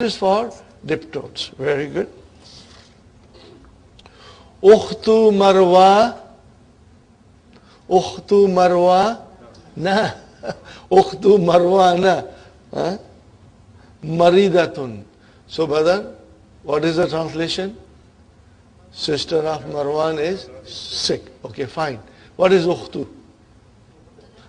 is for diptotes. Very good. Ukhtu Marwa. Ukhtu Marwa. Na. Ukhtu Marwa na. Maridatun. So brother, what is the translation? Sister of Marwan is sick. Okay, fine. What is Ukhtu?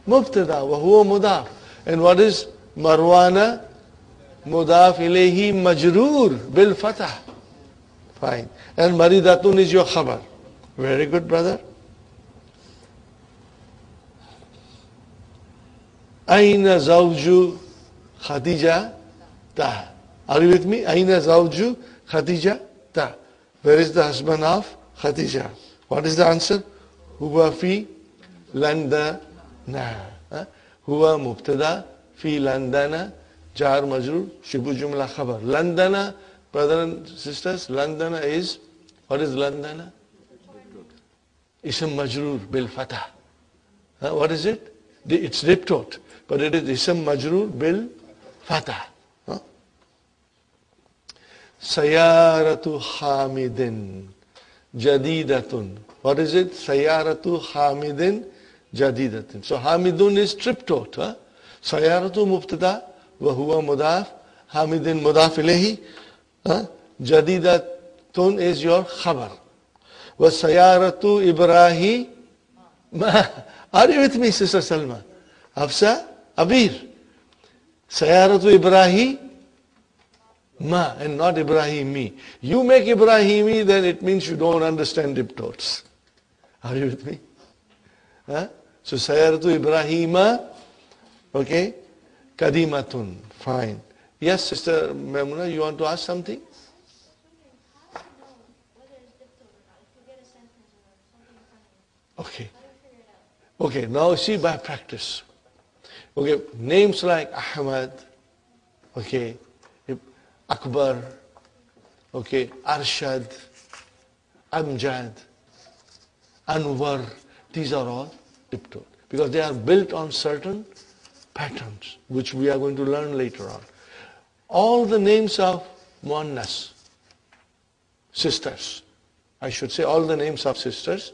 Mubtada wa huwa mudaf. And what is Marwana? Mudaf ilayhi majroor bil fatah. Fine. And Maridatun is your khabar. Very good, brother. Aina zawju Khadija ta. Are you with me? Aina zawju Khadija ta. Where is the husband of Khadija? What is the answer? Huwa fi Landana. Huwa mubtada fi Landana. Jar majrur shibu jumla khabar. Landana, brothers and sisters, Landana is, what is Landana? Ism majrur bil fatah. What is it? It's diptot, but it is ism majrur bil fatah. Sayaratu Hamidin Jadidatun. What is it? Sayaratu Hamidin Jadidatun. So Hamidun is triptot. Sayaratu mubtada wa huwa mudaf. Hamidin mudaf ilayhi. Jadidatun is your khabar. Wa sayaratu Ibrahim. Are you with me, Sister Salma? Hafsa, Abir. Sayaratu Ibrahim. Ma and not Ibrahimi. You make Ibrahimi, then it means you don't understand diptotes. Are you with me? So Sayaratu Ibrahima, okay, Kadimatun, fine. Yes, Sister Maimuna, you want to ask something? Okay. Okay, now see by practice. Okay, names like Ahmad, okay, Akbar, okay, Arshad, Amjad, Anwar, these are all diptot because they are built on certain patterns which we are going to learn later on. All the names of Muannas, sisters, I should say all the names of sisters,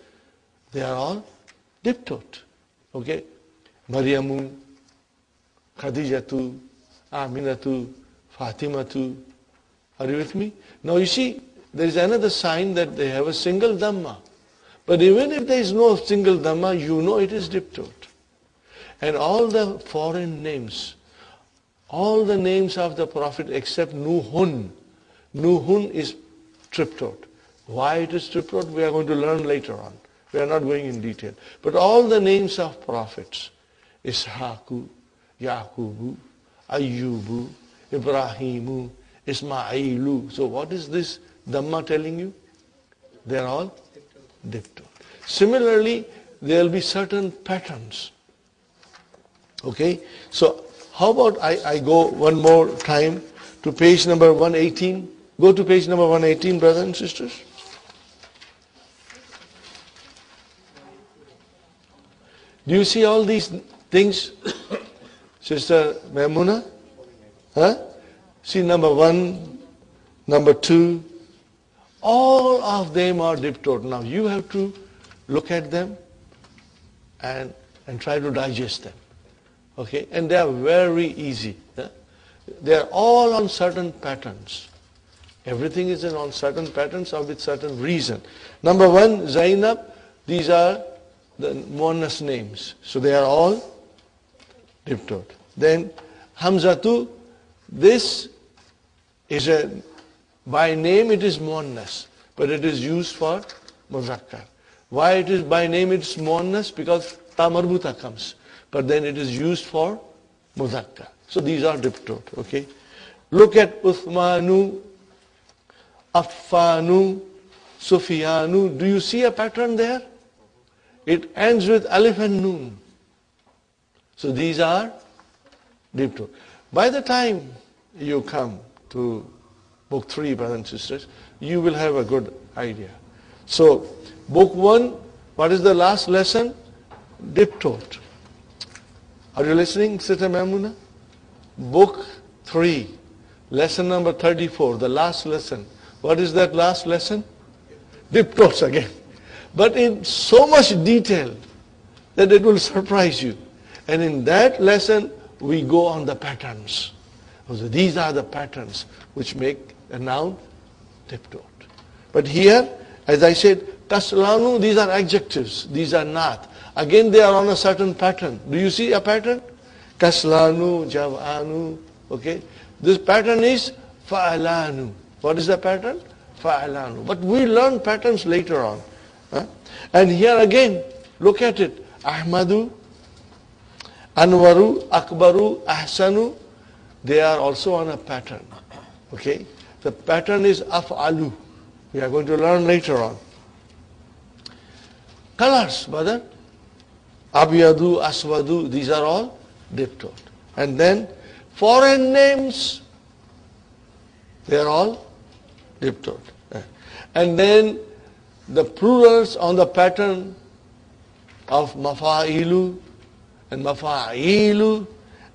they are all diptot. Okay, Maryamu, Khadijatu, Aminatu, Fatimatu. Are you with me? Now you see, there is another sign that they have a single Dhamma. But even if there is no single Dhamma, you know it is diptot. And all the foreign names, all the names of the Prophet except Nuhun. Nuhun is triptot. Why it is triptot, we are going to learn later on. We are not going in detail. But all the names of prophets, Ishaku, Yaqubu, Ayyubu, Ibrahimu, Ismailu. So what is this Dhamma telling you? They are all diptot. Similarly, there will be certain patterns. Okay, so how about I go one more time to page number 118. Go to page number 118, brothers and sisters. Do you see all these things, Sister Maimuna? See number 1, number 2, all of them are diptot. Now you have to look at them and try to digest them. Okay, and they are very easy. They are all on certain patterns. Everything is on certain patterns or with certain reason. Number 1, Zainab, these are the Muannas names. So they are all diptot. Then Hamzatu, this is by name it is Muannas, but it is used for Muzakkar. Why it is by name it is Muannas? Because Ta Marbuta comes. But then it is used for Muzakkar. So these are diptot, okay? Look at Uthmanu, Affanu, Sufyanu. Do you see a pattern there? It ends with Alif and Noon. So these are diptot. By the time you come to book 3, brothers and sisters, you will have a good idea. So, book 1, what is the last lesson? Diptot. Are you listening, Sister Maimuna? Book 3, Lesson number 34, the last lesson. What is that last lesson? Diptotes again. But in so much detail that it will surprise you. And in that lesson, we go on the patterns. So these are the patterns which make a noun diptote. But here, as I said, kaslanu, these are adjectives. These are not. Again, they are on a certain pattern. Do you see a pattern? Kaslanu, javanu, okay. This pattern is fa'alanu. What is the pattern? Fa'alanu. But we learn patterns later on. Huh? And here again, look at it. Ahmadu, Anwaru, Akbaru, Ahsanu, they are also on a pattern. Okay? The pattern is af'alu. We are going to learn later on. Colors, brother. Abiyadu, Aswadu, these are all diptote. And then foreign names, they are all diptote. And then the plurals on the pattern of mafa'ilu and mafa'ilu,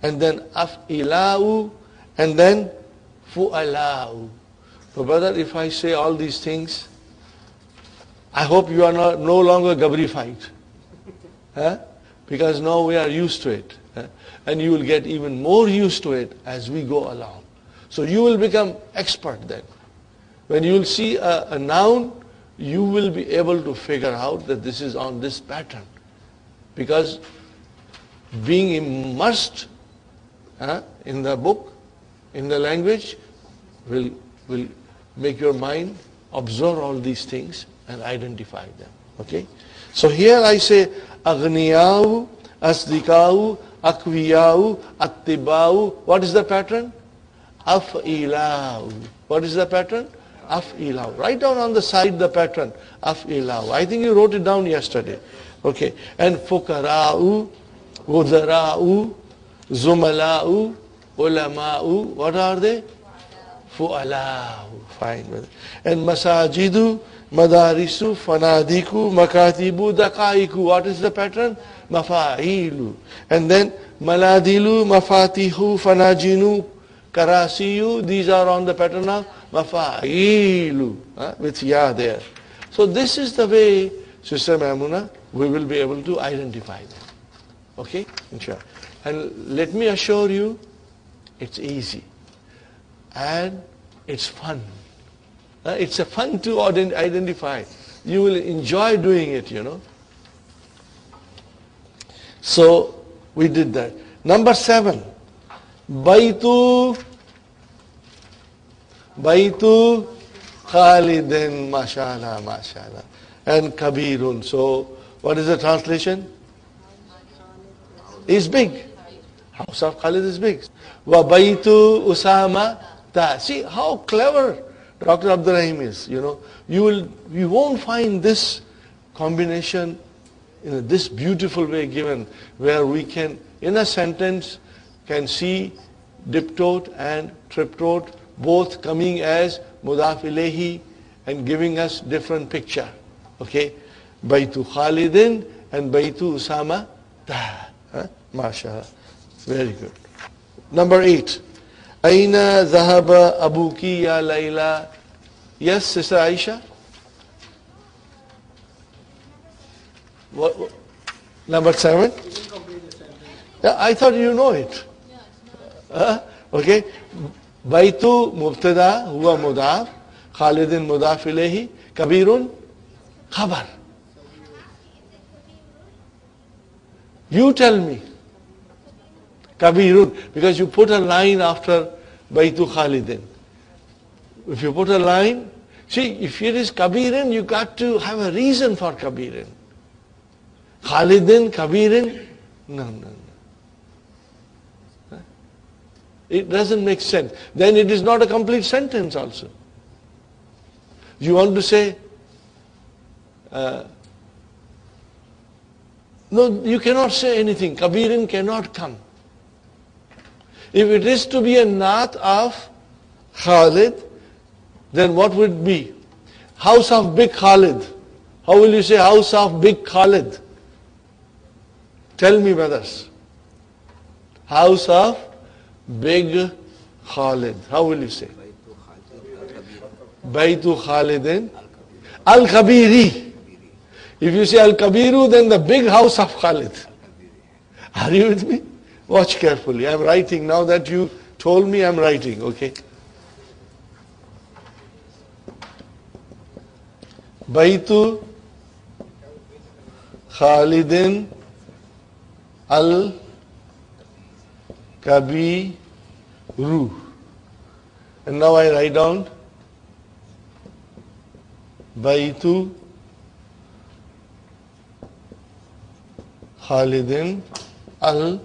and then af'ila'u, and then fu'ala'u. So brother, if I say all these things, I hope you are no longer Gabrified. Because now we are used to it. And you will get even more used to it as we go along. So you will become expert then. When you will see a noun, you will be able to figure out that this is on this pattern. Because being immersed in the book, in the language, will make your mind observe all these things and identify them. Okay? So here I say, Aghniyau, Asdikau, Akwiyau, Attibau. What is the pattern? Af'ilau. What is the pattern? Af'ilau. Write down on the side the pattern. Af'ilau. I think you wrote it down yesterday. Okay. And Fukara'u, Wuzara'u, Zumala'u, Ulama'u. What are they? Fu'ala'u. Fine. And Masajidu, Madarisu, Fanadiku, Makatibu, Dakaiku. What is the pattern? Mafa'ilu. And then Maladilu, Mafatihu, Fanajinu, Karasiyu. These are on the pattern of Mafa'ilu. With Ya there. So this is the way, Sister Maimuna, we will be able to identify them. Okay? Inshallah. And let me assure you, it's easy. And it's fun. It's a fun to identify. You will enjoy doing it, you know. So, we did that. Number 7. Baitu Khalidin, mashallah, mashallah. And Kabirun. So, what is the translation? Is big. House of Khalid is big. Wa Baitu Usama Ta. See how clever Dr. Abdurrahim is, you know. You won't find this combination in this beautiful way given, where we can, in a sentence, can see diptote and triptote both coming as mudaf ilayhi and giving us different picture. Okay? Baitu Khalidin and Baitu Usama Ta. MashaAllah. Very good. Number 8. Aina Zahaba Abuki Ya Layla. Yes, Sister Aisha? What? Number 7? Yeah, I thought you know it. Okay. Baitu Mubtada Huwa Mudaf. Khalidin Mudaf Ilayhi. Kabirun Khabar. You tell me. Kabirun, because you put a line after Baitu Khalidin. If you put a line, see, if it is Kabirin, you got to have a reason for Kabirin. Khalidin, Kabirin, no. It doesn't make sense. Then it is not a complete sentence also. You want to say, no, you cannot say anything. Kabirin cannot come. If it is to be a naat of Khalid, then what would it be? House of Big Khalid. How will you say house of Big Khalid? Tell me, brothers. House of Big Khalid. How will you say? Baytu Khalidin Al-Kabiri. If you say Al-Kabiru, then the big house of Khalid. Are you with me? Watch carefully. I'm writing now that you told me I'm writing, okay? Baytu Khalidin Al-Kabiru. And now I write down Baytu Khalidin Al-Kabiri.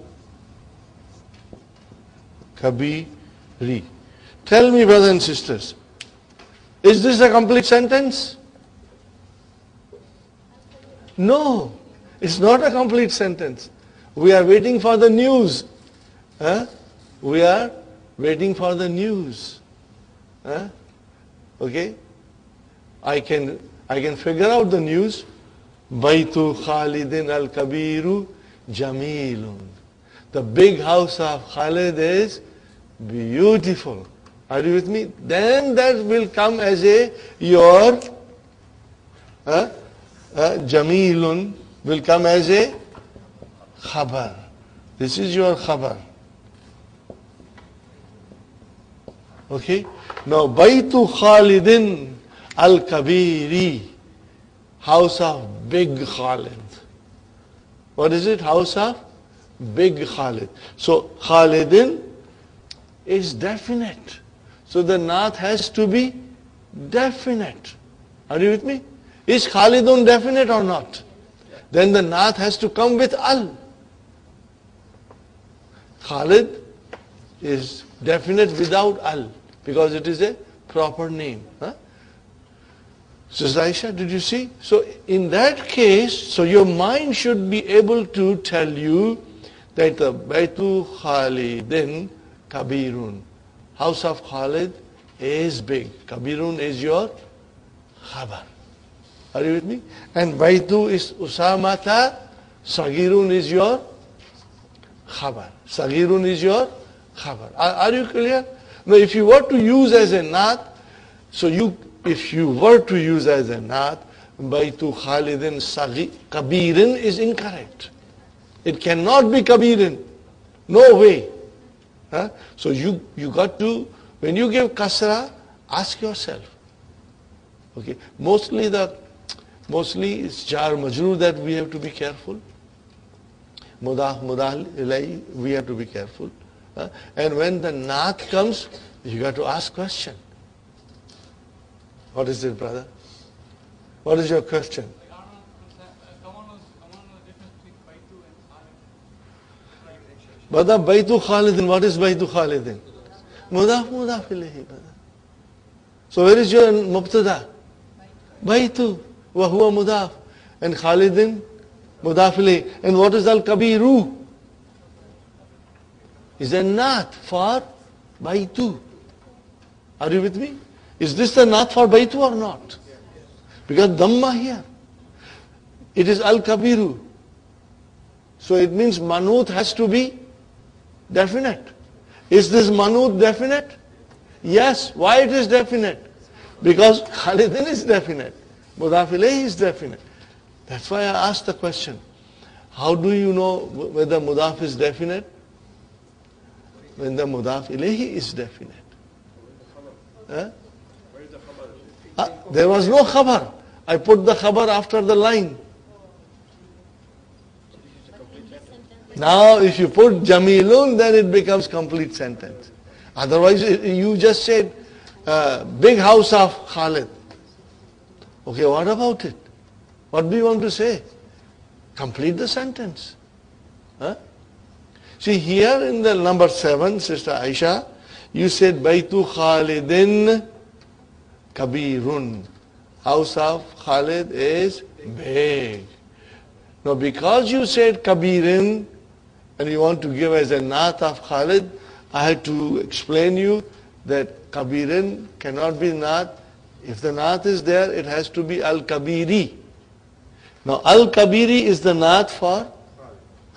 Tell me, brothers and sisters, is this a complete sentence? No, it's not a complete sentence. We are waiting for the news. We are waiting for the news. Okay? I can figure out the news. Baytu Khalidin Al-Kabiru Jamilun. The big house of Khalid is beautiful. Are you with me? Then that will come as your Jamilun will come as a khabar. This is your khabar. Okay? Now, Baytu Khalidin Al-Kabiri, house of big Khalid. What is it? House of big Khalid. So, Khalidin is definite. So, the naat has to be definite. Are you with me? Is Khalidun definite or not? Then the naat has to come with al. Khalid is definite without al because it is a proper name. Sister Aisha, did you see? So in that case, so your mind should be able to tell you that the Baytu Khalidin Kabirun, house of Khalid is big. Kabirun is your khabar. Are you with me? And Baytu is Usamata, Sagirun is your khabar. Sagirun is your khabar. Are you clear? Now if you were to use as a naat, if you were to use as a naat, Baytu Khalidin Kabirin is incorrect. It cannot be Kabirin. No way. So you got to, when you give kasra, ask yourself. Okay. Mostly it's jar majroor that we have to be careful. Mudah ilay, we have to be careful. And when the naat comes, you got to ask question. What is it, brother? What is your question? Brother, Baytu Khalidin, what is Baytu Khalidin? Mudaf ilayhi, brother. So where is your mubtada? Baytu, wa huwa mudaf. And Khalidin, mudaf ilayhi. And what is Al-Kabiru? Is a naat for Baytu. Are you with me? Is this the naat for Baytu or not? Because Dhamma here. It is Al-Kabiru. So it means Manut has to be definite. Is this Manut definite? Yes. Why it is definite? Because Khalidin is definite. Mudaf ilayhi is definite. That's why I asked the question. How do you know whether Mudaf is definite? When the Mudaf ilayhi is definite. There was no khabar. I put the khabar after the line. Now if you put Jamilun, then it becomes complete sentence. Otherwise you just said big house of Khalid. Okay, what about it? What do you want to say? Complete the sentence. See here in the number 7, Sister Aisha, you said Baytu Khalidin Kabirun. House of Khalid is big. Now because you said Kabirin and you want to give as a naat of Khalid, I had to explain you that Kabirin cannot be naat. If the naat is there, it has to be Al-Kabiri. Now Al-Kabiri is the naat for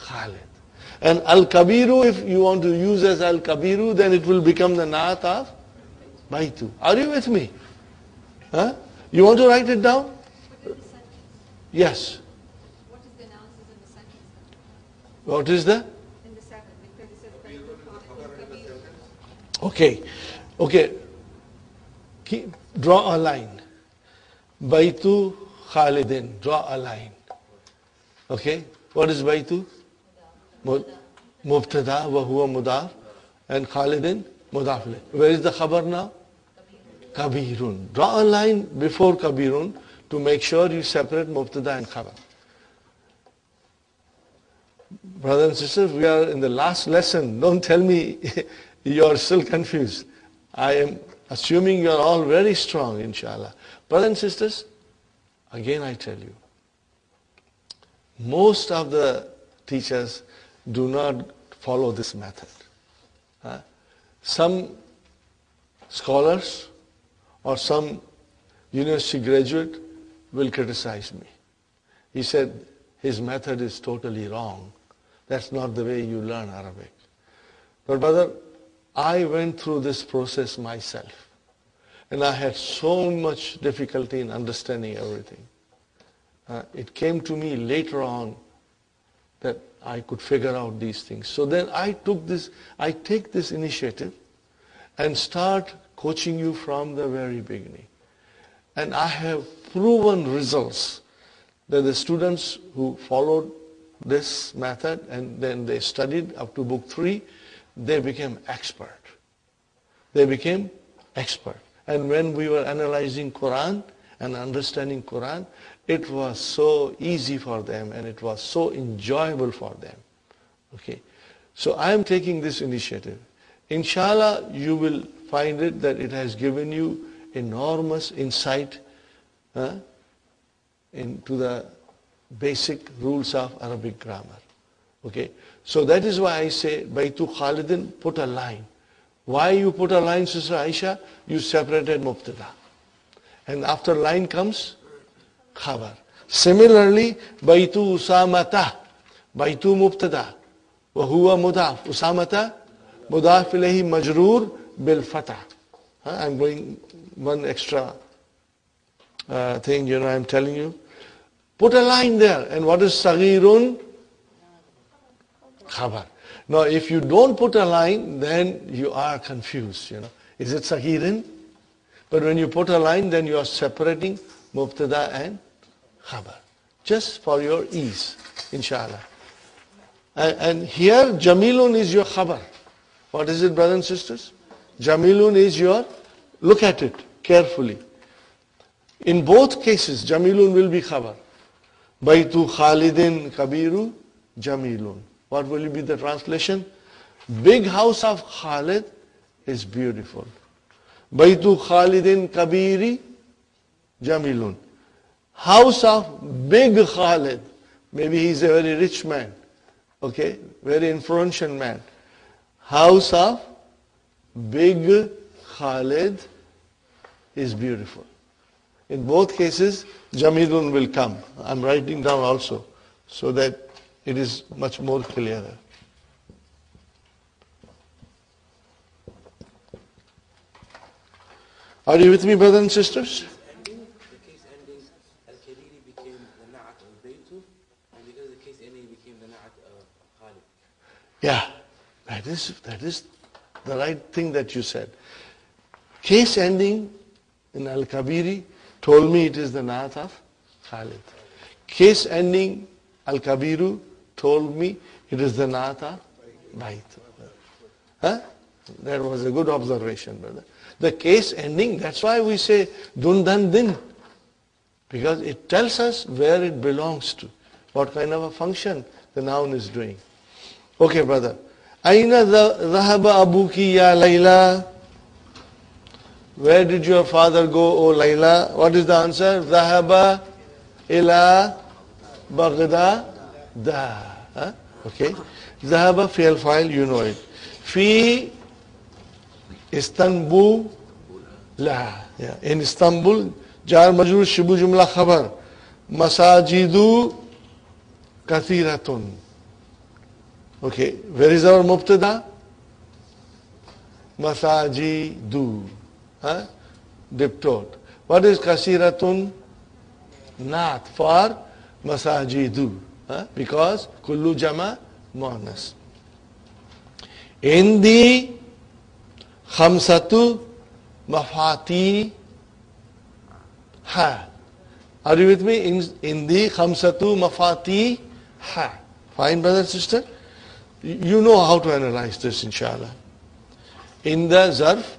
Khalid. And Al-Kabiru, if you want to use as Al-Kabiru, then it will become the Naat of Baitu. Are you with me? Huh? You want to write it down? Yes. What is the analysis in the sentence? What is the? In the second, because it says Baitu Kabiru. Okay. Okay. Draw a line. Baitu Khalidin. Draw a line. Okay. What is Baitu? Mubtada wa huwa mudaf. And Khalidin mudaf ilayh. Where is the khabar now? Kabirun. Draw a line before Kabirun to make sure you separate Mubtada and Khabar. Brothers and sisters, we are in the last lesson. Don't tell me you are still confused. I am assuming you are all very strong, inshallah. Brothers and sisters, again I tell you, most of the teachers do not follow this method. Some scholars or some university graduate will criticize me. He said his method is totally wrong. That's not the way you learn Arabic. But brother, I went through this process myself. And I had so much difficulty in understanding everything. It came to me later on that I could figure out these things. So then I take this initiative and start coaching you from the very beginning. And I have proven results that the students who followed this method and then they studied up to book 3, they became expert. They became expert. And when we were analyzing Quran and understanding Quran, it was so easy for them and it was so enjoyable for them. Okay. So I am taking this initiative. Inshallah, you will find it that it has given you enormous insight into the basic rules of Arabic grammar. Okay. So that is why I say, Baitu Khalidin, put a line. Why you put a line, Sister Aisha? You separated Mubtada. And after line comes Khabar. Similarly, Baitu Usamata, Baitu Mubtada, wa huwa mudaf. Usamata, mudaf ilayhi majroor bil fatah. I'm going one extra thing, I'm telling you. Put a line there. And what is Saghirun? Khabar. Now, if you don't put a line, then you are confused, Is it Saghirin? But when you put a line, then you are separating Mubtada and Khabar. Just for your ease, inshallah. And here, Jamilun is your Khabar. What is it, brothers and sisters? Jamilun is your, look at it carefully. In both cases, Jamilun will be Khabar. Baitu Khalidin Kabiru Jamilun. What will be the translation? Big house of Khalid is beautiful. Baitu Khalidin Kabiri Jamilun. House of big Khalid. Maybe he's a very rich man. Okay, very influential man. House of big Khalid is beautiful. In both cases, Jamilun will come. I'm writing down also so that it is much more clearer. Are you with me, brothers and sisters? The case ending, Al-Kabiri became the Na'at of Baitu, and because the case ending became the Na'at of Khalid. Yeah, that is the right thing that you said. Case ending in Al-Kabiri told me it is the Na'at of Khalid. Case ending Al-Kabiru told me it is the Na'at of Bait. That was a good observation, brother. The case ending, that's why we say Dundan Din. Because it tells us where it belongs to. What kind of a function the noun is doing. Okay, brother. Aina dhahaba abuki ya Layla? Where did your father go, O Layla? What is the answer? Dhahaba ila Baghdad. Okay. Dhahaba fi'l fa'il, you know it. Fi Istanbul la. Yeah. In Istanbul, jar majrur shibu jumla khabar. Masajidu kathiratun. Okay, where is our mubtada? Masajidu. Huh? Diptote. What is kasiratun? Naat for masajidu. Huh? Because kullu jama muannas. Indi khamsatu mafati ha. Are you with me? Indi khamsatu mafati ha. Fine, brother, sister? You know how to analyze this, inshallah. In the zarf,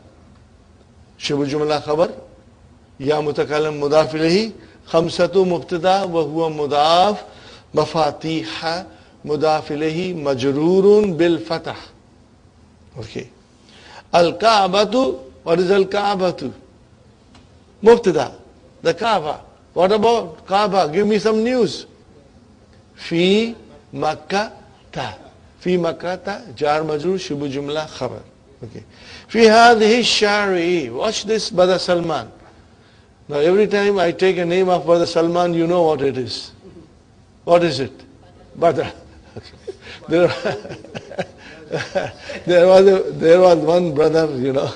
shibu jumla khabar, ya mutakalam mudaf ilayhi, khamsatu mubtada wa huwa mudaf, mafatiha mudaf ilayhi, majrurun bil fatah. Okay. Al-Ka'batu, what is Al-Ka'batu? Mubtada, the Kaaba. What about Kaaba? Give me some news. Fi Makkah ta. في مكة جار مجرور شبه جملة خبر. Okay. في هذه الشارع. Watch this, Brother Salman. Now every time I take a name of Brother Salman, you know what it is. What is it? Brother. Okay. There was one brother, you know.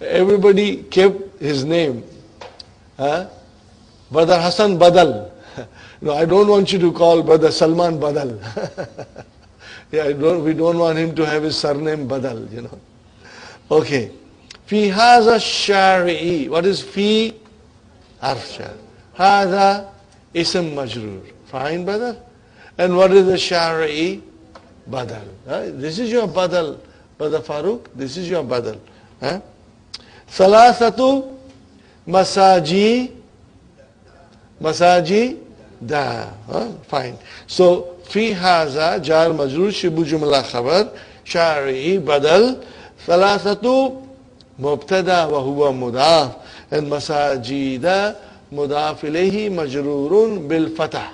Everybody kept his name. Huh? Brother Hassan Badal. No, I don't want you to call Brother Salman Badal. Yeah, we don't want him to have his surname Badal, you know. Okay. Fi haza shari'i. What is fi? Harf jar. Haza ism majrur. Fine, brother? And what is the shari'i? Badal. This is your badal, Brother Farooq. This is your badal. Salasatu masaji da. Fine. So, في هذا جار مجرور شبه جملة خبر شارعي بدل ثلاثة مبتدا وهو مضاف المساجد مضاف إليه مجرور بالفتح.